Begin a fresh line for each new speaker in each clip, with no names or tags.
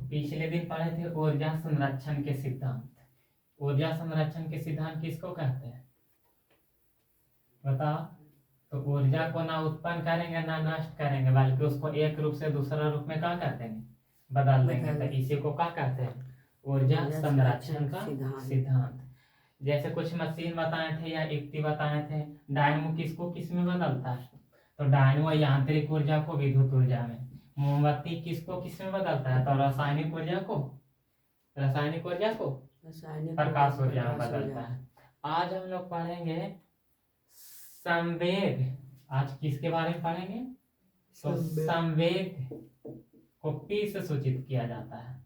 पिछले दिन पढ़े थे ऊर्जा संरक्षण के सिद्धांत। ऊर्जा संरक्षण के सिद्धांत किसको कहते हैं बताओ? तो ऊर्जा को ना उत्पन्न करेंगे ना नष्ट करेंगे, बल्कि उसको एक रूप से दूसरा रूप में क्या कर देंगे, बदल देंगे। तो इसी को क्या कहते हैं, ऊर्जा संरक्षण का सिद्धांत। जैसे कुछ मशीन बताए थे या युक्ति बताए थे, डायनमो किसको किस में बदलता है, तो डायनमो यांत्रिक ऊर्जा को विद्युत ऊर्जा में। मोमबत्ती किसको किस में बदलता है, तो रासायनिक ऊर्जा को प्रकाश ऊर्जा में बदलता है। आज हम लोग पढ़ेंगे संवेग। आज किसके बारे में पढ़ेंगे, तो संवेग को पी से सूचित किया जाता है।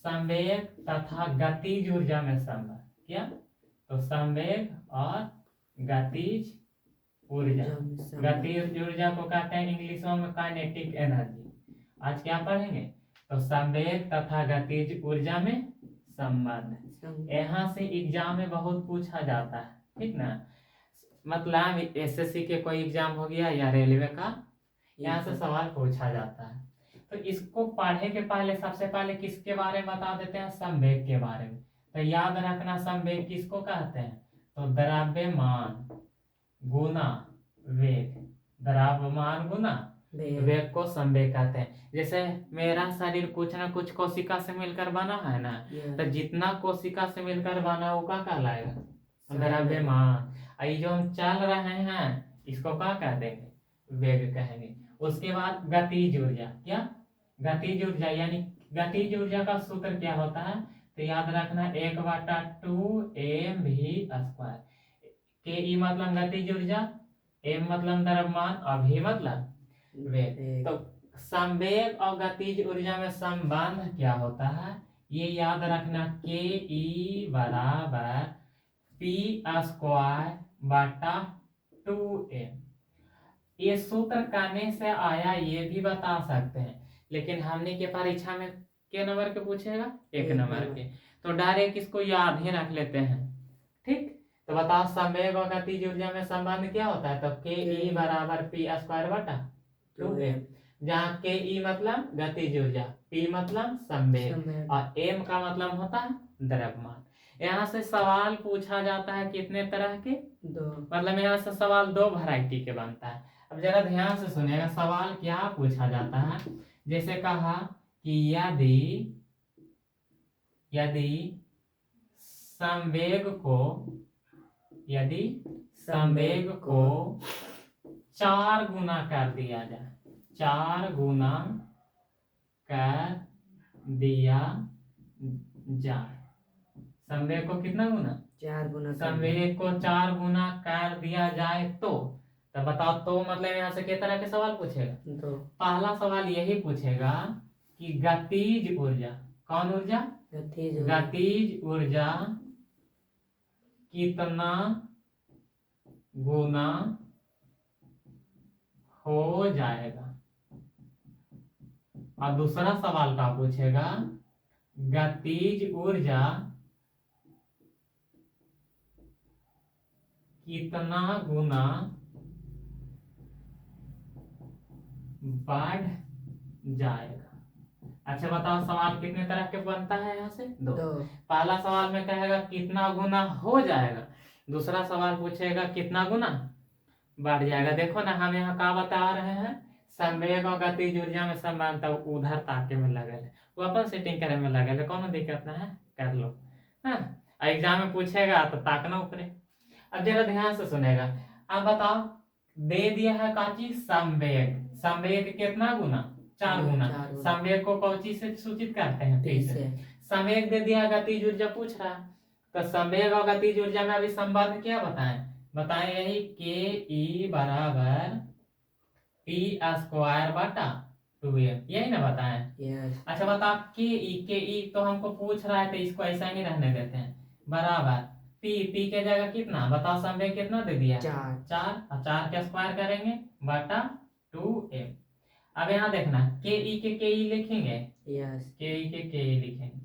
संवेग तथा गतिज ऊर्जा में संबंध क्या, तो संवेग और गतिज ऊर्जा। गतिज ऊर्जा को कहते हैं इंग्लिशों में काइनेटिक एनर्जी। आज क्या पढ़ेंगे, तो संवेग तथा गतिज ऊर्जा में संबंध। यहाँ से एग्जाम में बहुत पूछा जाता है, ठीक ना। मतलब एसएससी के कोई एग्जाम हो गया या रेलवे का, यहाँ से सवाल पूछा जाता है। तो इसको पढ़ने के पहले सबसे पहले किसके बारे में बता देते हैं, संवेग के बारे में। तो याद रखना संवेग किसको कहते हैं, तो द्रव्यमान गुना वेग। द्रव्यमान गुना वेग को संवेग कहते हैं। जैसे मेरा शरीर कुछ ना कुछ कोशिका से मिलकर बना है ना, तो जितना कोशिका से मिलकर बना वो क्या कहलाएगा, द्रव्यमान। ये जो हम चल रहे हैं इसको क्या कह देंगे, वेग कहेंगे। उसके बाद गतिज ऊर्जा। क्या, गतिज ऊर्जा यानी गतिज ऊर्जा का सूत्र क्या होता है, तो याद रखना 1/2 mv²। के ई मतलब गतिज ऊर्जा, एम मतलब द्रव्यमान और भी मतलब वेग। तो संवेग और गतिज ऊर्जा में संबंध क्या होता है, ये याद रखना। के ई बराबर p²/2m। ये सूत्र करने से आया ये भी बता सकते हैं, लेकिन हमने के परीक्षा में के नंबर के पूछेगा, 1 नंबर के। तो डायरेक्ट इसको याद ही रख लेते हैं, ठीक। तो बताओ संवेग और गतिज ऊर्जा में संबंध क्या होता है, तो के ई बराबर p²/2m। जहाँ के ई मतलब गतिज ऊर्जा, p मतलब संवेग और m का मतलब होता है द्रव्यमान। यहाँ से सवाल पूछा जाता है कितने तरह के, मतलब यहाँ से सवाल 2 वैरायटी के बनता है। अब जरा ध्यान से सुनिएगा सवाल क्या पूछा जाता है। जैसे कहा कि यदि संवेग को 4 गुना कर दिया जाए, 4 गुना कर दिया जाए, संवेग को कितना गुना, 4 गुना, संवेग को 4 गुना कर दिया जाए तो बताओ। तो मतलब यहाँ से किस तरह के सवाल पूछेगा, तो पहला सवाल यही पूछेगा कि गतिज ऊर्जा, कौन ऊर्जा, गतिज ऊर्जा कितना गुना हो जाएगा। और दूसरा सवाल का पूछेगा गतिज ऊर्जा कितना गुना बढ़ जाएगा। अच्छा बताओ सवाल कितने तरह के बनता है, यहाँ से 2। पहला सवाल में कहेगा कितना गुना हो जाएगा, दूसरा सवाल पूछेगा कितना गुना बढ़ जाएगा। देखो ना हम यहाँ क्या बता रहे हैं, संवेग और गतिज ऊर्जा में संबंध उधर ताके में लगे है, वो अपन सेटिंग करे में लगे है, कौन दिक्कत ना है, कर लो। हाँ एग्जाम में पूछेगा तो ताकना ऊपरे। अब जरा ध्यान से सुनेगा। अब बताओ दे दिया है काची, संवेग। संवेग कितना गुना, 4 गुना। संवेग को कौची से सूचित करते हैं, पी से। संवेग दे दिया, गतिज ऊर्जा पूछ रहा, तो संवेग और गतिज ऊर्जा में अभी संबंध क्या बताएं यही के ई बराबर p²/2m, यही ना बताएं। अच्छा बताओ के ई तो हमको पूछ रहा है, तो इसको ऐसा नहीं रहने देते हैं, बराबर पी के जगह कितना बताओ, संवेग कितना दे दिया, 4 और 4 का स्क्वायर करेंगे बटा 2m। अब यहाँ देखना के ई लिखेंगे, के ई लिखेंगे।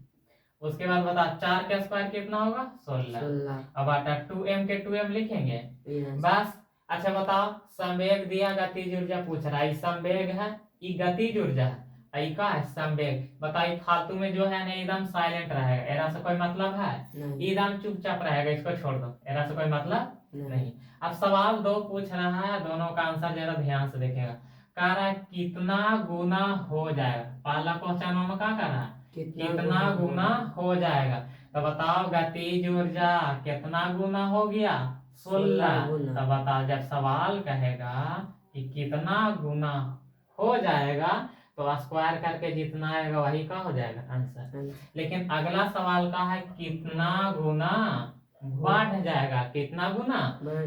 उसके बाद बता 4 का स्क्वायर कितना होगा, 16। अब बटा 2m के 2m लिखेंगे, बस। अच्छा बताओ संवेग दिया, गतिज ऊर्जा पूछ रहा है, संवेग है, ये गतिज ऊर्जा है, आई का है संवेग। बताइए फालतू में जो है ना एकदम साइलेंट रहेगा, एरा से कोई मतलब है, एकदम चुपचाप रहेगा, इसको छोड़ दो, एरा से कोई मतलब नहीं। अब सवाल 2 पूछ रहा है, दोनों का आंसर जरा ध्यान से देखेगा। कह रहा है कितना गुना हो जाएगा, पहला क्वेश्चन में क्या कर रहा है, कितना गुना हो जाएगा। तो बताओ गतिज ऊर्जा कितना गुना हो गया, 16 गुना। तो बताओ जब सवाल कहेगा कि कितना गुना हो जाएगा तो स्क्वायर करके जितना आएगा वही का हो जाएगा आंसर। लेकिन अगला सवाल का है कितना गुना बढ़ जाएगा, कितना गुना,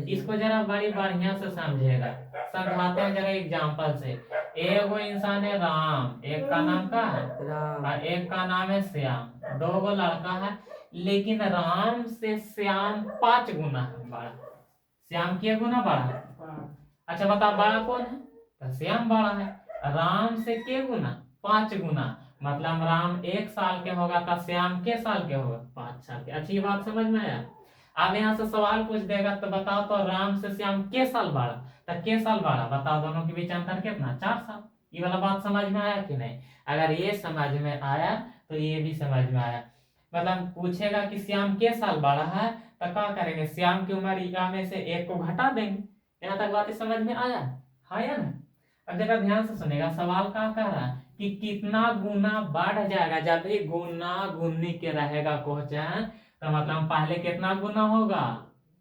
इसको जरा बड़ी बढ़िया से समझेगा। समझाते हैं जरा एग्जांपल से। एक वो इंसान है राम, एक का नाम का है और एक का नाम है श्याम, 2 गो लड़का है, लेकिन राम से श्याम 5 गुना है बड़ा, श्याम के गुना बड़ा है। अच्छा बता बड़ा कौन है, तो श्याम बड़ा है। राम से के गुना, 5 गुना, मतलब राम 1 साल के होगा तो श्याम के साल के होगा, 5 साल के। अच्छी बात समझ में आया। अब यहाँ से सवाल पूछ देगा तो बताओ तो राम से श्याम के साल बड़ा, तो के साल बड़ा, बताओ दोनों के बीच अंतर कितना, 4 साल। ये वाला बात समझ में आया कि नहीं? अगर ये समझ में आया तो ये भी समझ में आया। मतलब पूछेगा कि श्याम के साल बड़ा है तो क्या करेंगे, श्याम की उम्र ईगा में से 1 को घटा देंगे। यहाँ तक बातें समझ में आया हाँ या ना? अब जरा ध्यान से सुनेगा, सवाल क्या कह रहा है कि कितना गुना बढ़ जाएगा। जब भी गुना गुनी के रहेगा क्वेश्चन तो मतलब पहले कितना गुना होगा,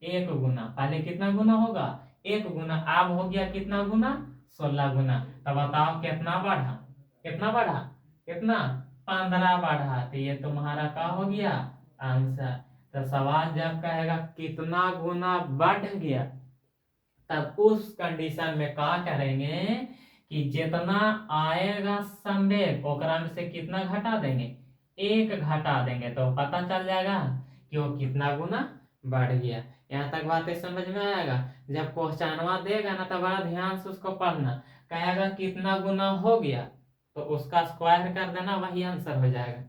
1 गुना, पहले कितना गुना होगा 1 गुना। अब हो गया कितना गुना, 16 गुना। तो बताओ कितना बढ़ा, कितना बढ़ा, कितना, 15 बढ़ा। तो ये तुम्हारा क्या हो गया आंसर। तो सवाल जब कहेगा कितना गुना बढ़ गया तब उस कंडीशन में क्या करेंगे कि जितना आएगा संवेग ओकरा में से कितना घटा देंगे, 1 घटा देंगे, तो पता चल जाएगा कि वो कितना गुना बढ़ गया। यहाँ तक बातें समझ में आएगा। जब क्वेश्चनवा देगा ना तो बड़ा ध्यान से उसको पढ़ना। कहेगा कितना गुना हो गया तो उसका स्क्वायर कर देना, वही आंसर हो जाएगा।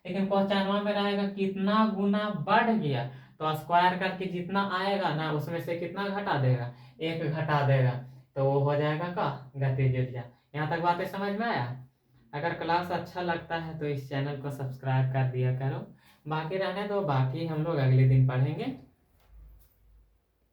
लेकिन क्वेश्चनवा में रहेगा कितना गुना बढ़ गया तो स्क्वायर करके जितना आएगा ना उसमें से कितना घटा देगा, 1 घटा देगा, तो वो हो जाएगा का गतिज ऊर्जा। यहाँ तक बातें समझ में आया। अगर क्लास अच्छा लगता है तो इस चैनल को सब्सक्राइब कर दिया करो। बाकी रहने दो, बाकी हम लोग अगले दिन पढ़ेंगे।